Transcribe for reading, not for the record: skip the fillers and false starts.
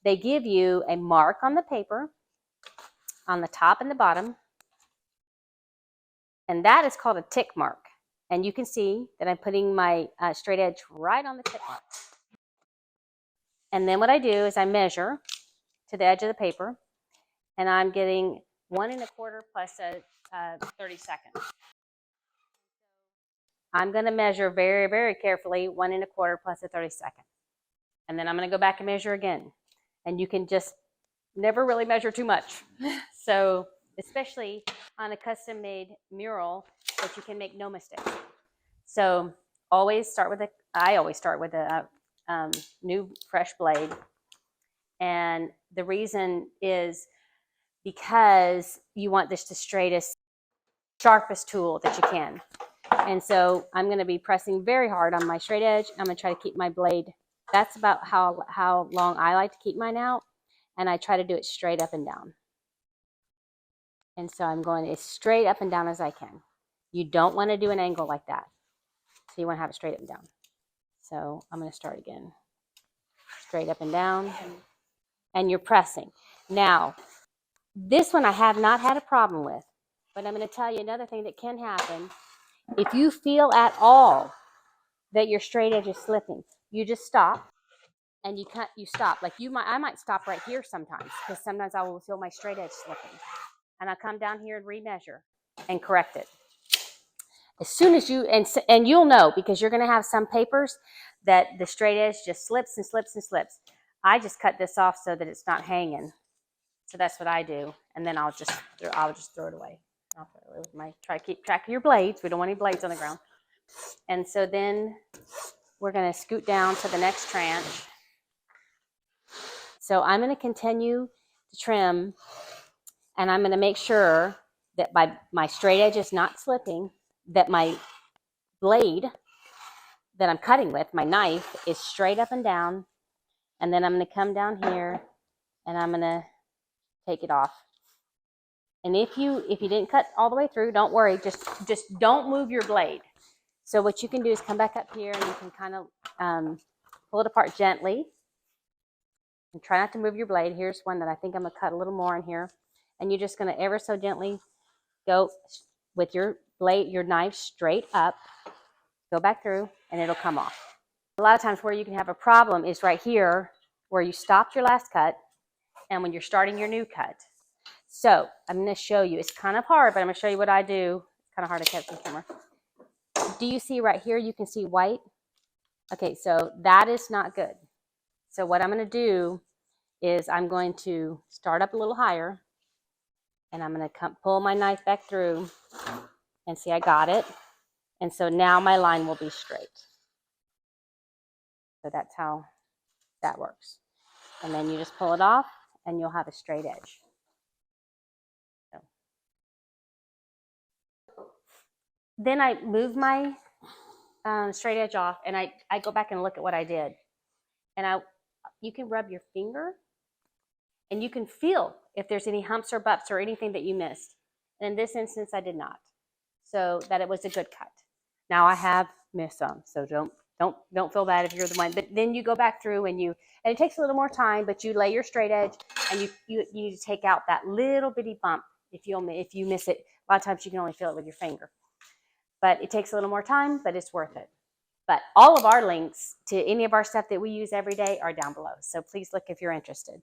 they give you a mark on the paper on the top and the bottom, and that is called a tick mark. And you can see that I'm putting my straight edge right on the tick mark. And then what I do is I measure to the edge of the paper, and I'm getting 1 1/4 plus a 32nd. I'm going to measure very, very carefully 1 1/4 plus a 32nd. And then I'm going to go back and measure again. And you can just never really measure too much. So especially on a custom made mural, that you can make no mistakes. So always start with I always start with a new fresh blade. And the reason is because you want this the straightest, sharpest tool that you can. And so I'm going to be pressing very hard on my straight edge. I'm going to try to keep my blade. That's about how long I like to keep mine out. And I try to do it straight up and down. And so I'm going as straight up and down as I can. You don't want to do an angle like that. So you want to have it straight up and down. So I'm going to start again. Straight up and down. And you're pressing. Now, this one I have not had a problem with. But I'm going to tell you another thing that can happen. If you feel at all that your straight edge is slipping, you just stop and you stop. Like I might stop right here sometimes, because sometimes I will feel my straight edge slipping. And I'll come down here and remeasure and correct it. As soon as you, and you'll know, because you're going to have some papers that the straight edge just slips and slips and slips. I just cut this off so that it's not hanging. So that's what I do. And then I'll just throw it away. I'll throw it away with try to keep track of your blades. We don't want any blades on the ground. And so then we're going to scoot down to the next tranche. So I'm going to continue to trim, and I'm going to make sure that my straight edge is not slipping, that my blade that I'm cutting with, my knife, is straight up and down. And then I'm going to come down here and I'm going to take it off. And if you didn't cut all the way through, don't worry, just don't move your blade. So what you can do is come back up here and you can kind of pull it apart gently. And try not to move your blade. Here's one that I think I'm going to cut a little more in here. And you're just going to ever so gently go with your blade, your knife straight up, go back through, and it'll come off. A lot of times where you can have a problem is right here where you stopped your last cut and when you're starting your new cut. So I'm going to show you. It's kind of hard, but I'm going to show you what I do. It's kind of hard to catch on camera. Do you see right here? You can see white. Okay, so that is not good. So what I'm going to do is I'm going to start up a little higher, and I'm going to pull my knife back through, and see, I got it. And so now my line will be straight. So that's how that works. And then you just pull it off, and you'll have a straight edge. So. Then I move my straight edge off, and I go back and look at what I did. And you can rub your finger, and you can feel if there's any humps or bumps or anything that you missed. And in this instance, I did not. So that it was a good cut. Now I have missed some, so don't feel bad if you're the one. But then you go back through and it takes a little more time, but you lay your straight edge and you take out that little bitty bump if you miss it. A lot of times you can only feel it with your finger. But it takes a little more time, but it's worth it. But all of our links to any of our stuff that we use every day are down below. So please look if you're interested.